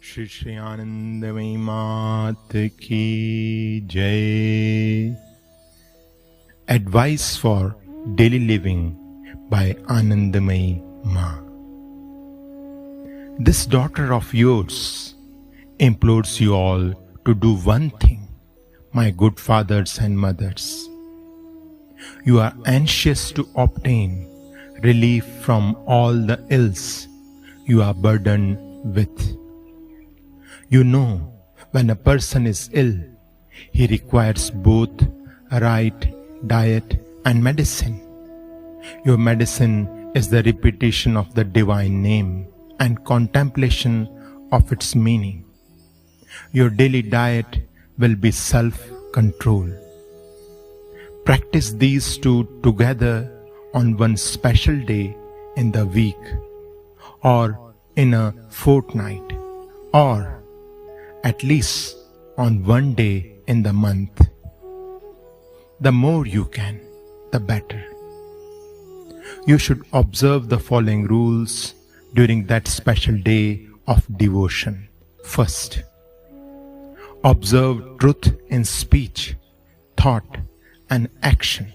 Shri Anandamayi Mat Ki Jai. Advice for Daily Living by Anandamayi Ma. This daughter of yours implores you all to do one thing, my good fathers and mothers. You are anxious to obtain relief from all the ills you are burdened with. You know, when a person is ill, he requires both right diet and medicine. Your medicine is the repetition of the divine name and contemplation of its meaning. Your daily diet will be self-control. Practice these two together on one special day in the week, or in a fortnight, or at least on one day in the month. The more you can, the better. You should observe the following rules during that special day of devotion. First, observe truth in speech, thought, and action.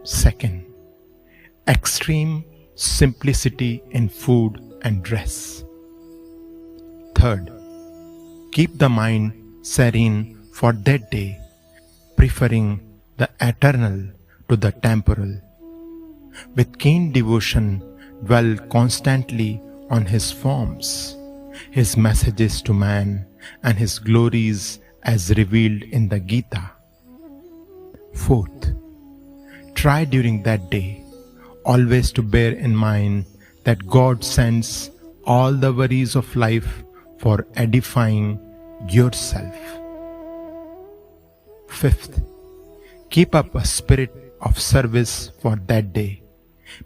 Second, extreme simplicity in food and dress. Third, keep the mind serene for that day, preferring the eternal to the temporal. With keen devotion, dwell constantly on His forms, His messages to man, and His glories as revealed in the Gita. Fourth, try during that day always to bear in mind that God sends all the worries of life for edifying yourself. Fifth, keep up a spirit of service for that day,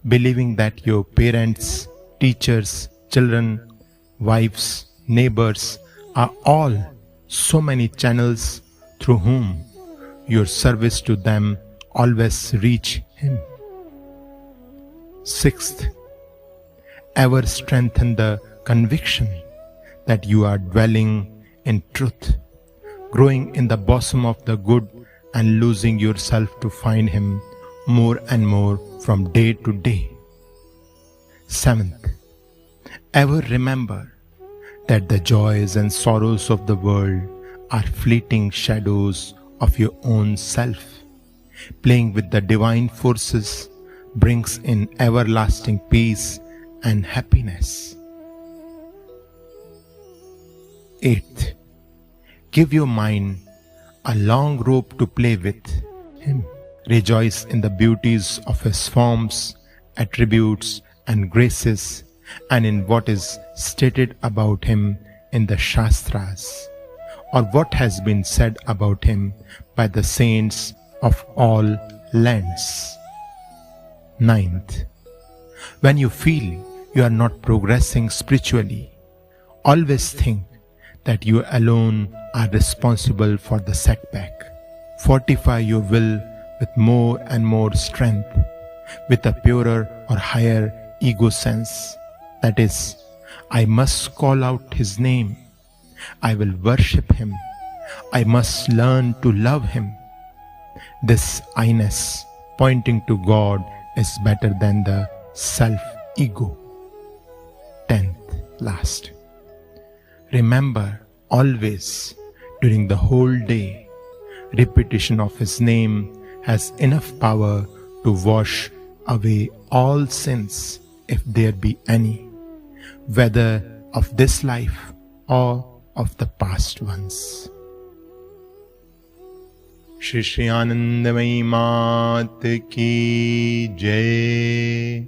believing that your parents, teachers, children, wives, neighbors are all so many channels through whom your service to them always reach Him. Sixth, ever strengthen the conviction that you are dwelling in truth, growing in the bosom of the good and losing yourself to find Him more and more from day to day. Seventh, ever remember that the joys and sorrows of the world are fleeting shadows of your own self. Playing with the divine forces brings in everlasting peace and happiness. Eighth, give your mind a long rope to play with Him. Rejoice in the beauties of His forms, attributes, and graces, and in what is stated about Him in the Shastras, or what has been said about Him by the saints of all lands. Ninth, when you feel you are not progressing spiritually, always think that you alone are responsible for the setback. Fortify your will with more and more strength, with a purer or higher ego sense. That is, I must call out His name. I will worship Him. I must learn to love Him. This I-ness pointing to God is better than the self-ego. 10th, last. Remember always during the whole day, repetition of His name has enough power to wash away all sins, if there be any, whether of this life or of the past ones. Shri Anandamayi Mat Ki Jai.